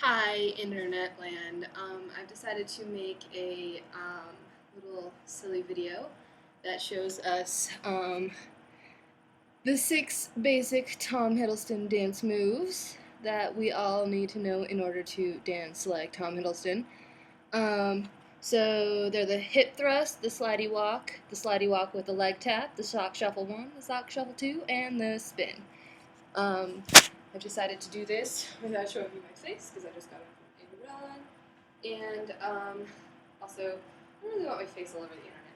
Hi, Internet Land. I've decided to make a little silly video that shows us the 6 basic Tom Hiddleston dance moves that we all need to know in order to dance like Tom Hiddleston. So they're the hip thrust, the slidey walk with the leg tap, the sock shuffle 1, the sock shuffle 2, and the spin. I've decided to do this without showing you my face because I just got it from Amazon, and also I don't really want my face all over the internet.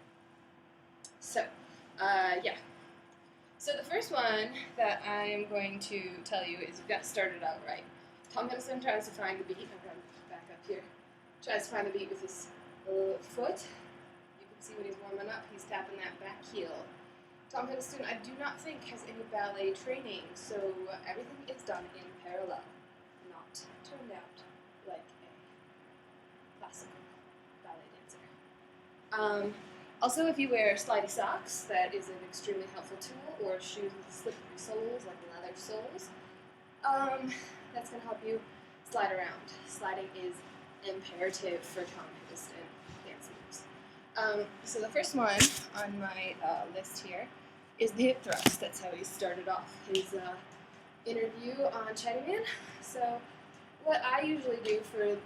So, yeah. So the first one that I am going to tell you is you've got to start it out right. Tom Hiddleston tries to find the beat. I'm going to back up here. Tries to find the beat with his foot. You can see when he's warming up, he's tapping that back heel. Tom Hiddleston, I do not think, has any ballet training, so everything is done in parallel, not turned out like a classical ballet dancer. Also, if you wear slidey socks, that is an extremely helpful tool, or shoes with slippery soles, like leather soles. That's going to help you slide around. Sliding is imperative for Tom Hiddleston dance moves. So the first one on my list here is the hip thrust. That's how he started off his interview on Chatty Man. So what I usually do for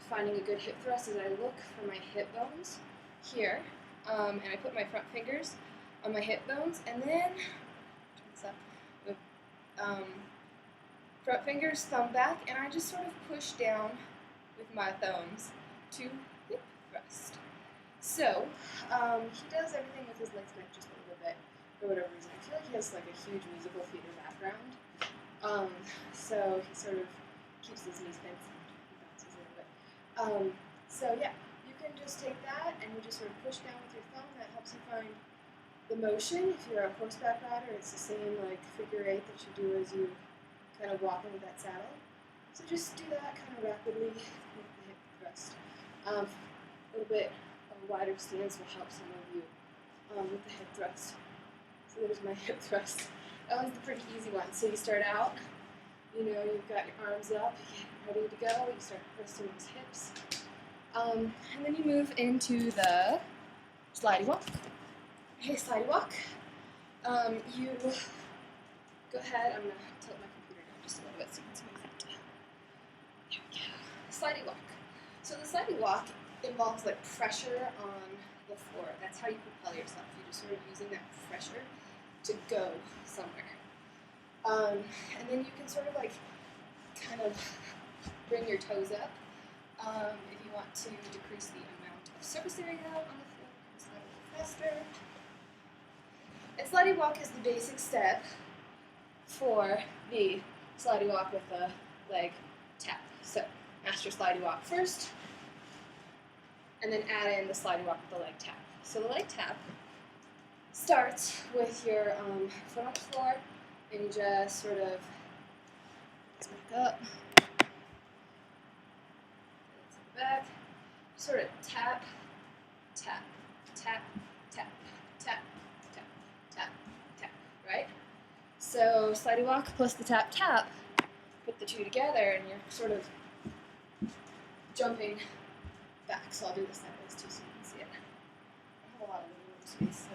finding a good hip thrust is I look for my hip bones here, and I put my front fingers on my hip bones, and then front fingers, thumb back, and I just sort of push down with my thumbs to hip thrust. So he does everything with his legs bent just a little bit for whatever reason. I feel like he has like a huge musical theater background, so he sort of keeps his knees bent and bounces a little bit. So yeah, you can just take that and you just sort of push down with your thumb. That helps you find the motion. If you're a horseback rider, it's the same like figure 8 that you do as you kind of walk into that saddle. So just do that kind of rapidly with the hip thrust. A little bit of a wider stance will help some of you with the hip thrust. So there's my hip thrust. That one's the pretty easy one. So you start out, you know, you've got your arms up, you get ready to go, you start thrusting those hips. And then you move into the slidey walk. Hey, slidey walk. You go ahead, I'm going to tilt my computer down just a little bit so you can see my feet. There we go. Slidey walk. So the slidey walk involves like pressure on the floor. That's how you propel yourself. You're just sort of using that pressure to go somewhere. And then you can sort of like kind of bring your toes up if you want to decrease the amount of surface area on the floor. It's a little faster. And slidey walk is the basic step for the slidey walk with the leg tap. So master slidey walk first, and then add in the slidey walk with the leg tap. So the leg tap starts with your foot on the floor, and you just sort of back up, back, sort of tap, tap, tap, tap, tap, tap, tap, tap, right? So slidey walk plus the tap, tap, put the two together, and you're sort of jumping back. So I'll do this sideways too so you can see it. I have a lot of living room space, so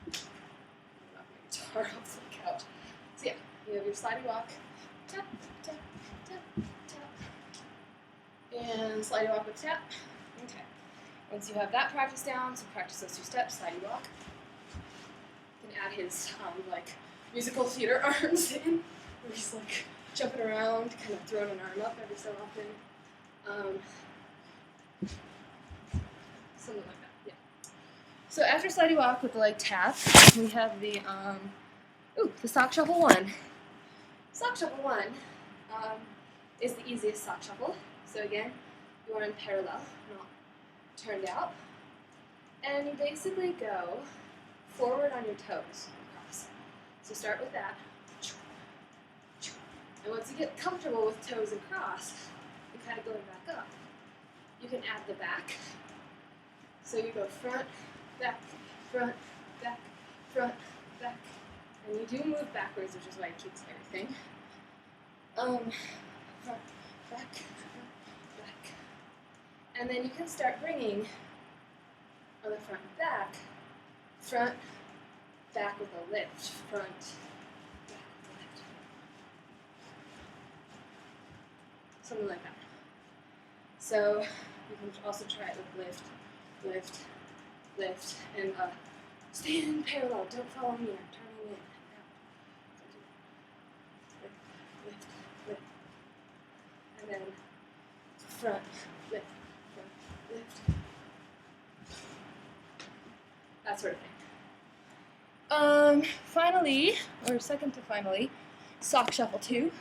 I'm not going to guitar off the couch. So yeah, you have your slidey walk, tap, tap, tap, tap, and slidey walk with tap. Okay. Once you have that practice down, so practice those 2 steps, slidey walk. You can add his like musical theater arms in, where he's like jumping around, kind of throwing an arm up every so often. Something like that, yeah. So after slidey walk with the leg tap, we have the sock shuffle 1. Sock shuffle 1 is the easiest sock shuffle. So again, you are in parallel, not turned out. And you basically go forward on your toes across. So start with that. And once you get comfortable with toes and cross, and kind of going back up, you can add the back. So you go front, back, front, back, front, back. And you do move backwards, which is why it keeps everything. Front, back, And then you can start bringing on the front and back, front, back with a lift, front, back with a lift. Something like that. So you can also try it with lift, lift, lift, and stand parallel. Don't follow me. I'm turning in and out. Lift, lift, lift, and then front, lift, front, lift. That sort of thing. Finally, or second to finally, sock shuffle 2.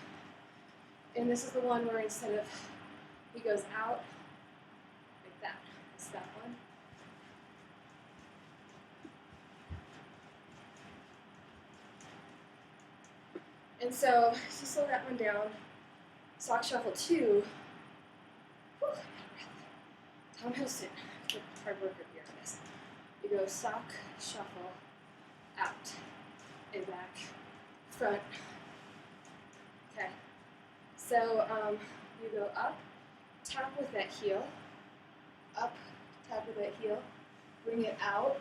And this is the one where instead of he goes out like that. It's that one. And so to slow that one down, sock shuffle 2. Whew, Tom Hiddlston, hard worker here, I guess. You go sock, shuffle, out, and back, front. Okay. So you go up, tap with that heel, up, tap with that heel, bring it out,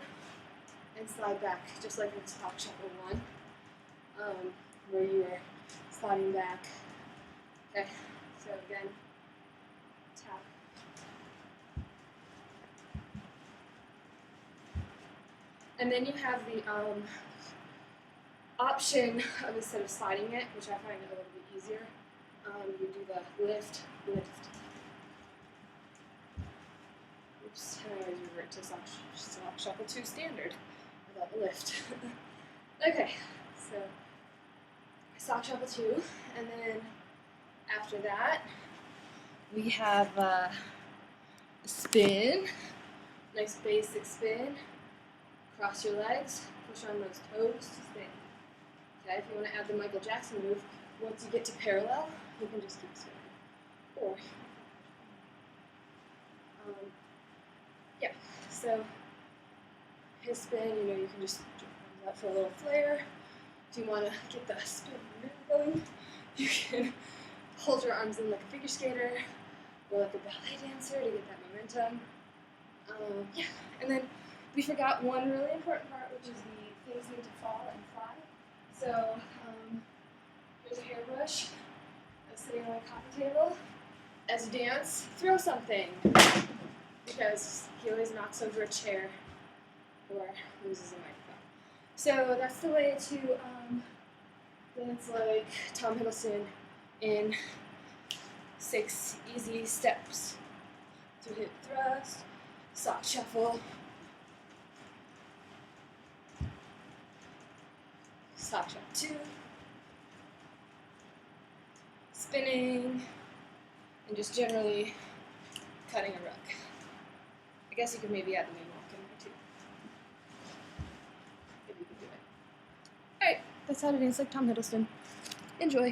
and slide back, just like in sock shuffle 1, where you were sliding back. Okay. So again, tap. And then you have the option of, instead of sliding it, which I find a little bit easier, you do the lift, lift. Oops, and I always revert to sock shuffle 2 standard without the lift. Okay, so sock shuffle 2, and then after that we have spin, nice basic spin. Cross your legs, push on those toes to spin. Okay, if you want to add the Michael Jackson move, once you get to parallel, you can just keep spinning. Or, yeah, so his spin, you can just jump out for a little flare. If you want to get the spin going, you can hold your arms in like a figure skater or like a ballet dancer to get that momentum. Yeah, and then we forgot one really important part, which is the things need to fall and fly. So here's a hairbrush. I'm sitting on a coffee table. As you dance, throw something, because he always knocks over a chair or loses a microphone. So that's the way to dance like Tom Hiddleston in 6 easy steps. So hip thrust, sock shuffle, sock shuffle 2, spinning, and just generally cutting a rug. I guess you could maybe add the moonwalk in there too, if you could do it. Alright, that's how to dance like Tom Hiddleston. Enjoy.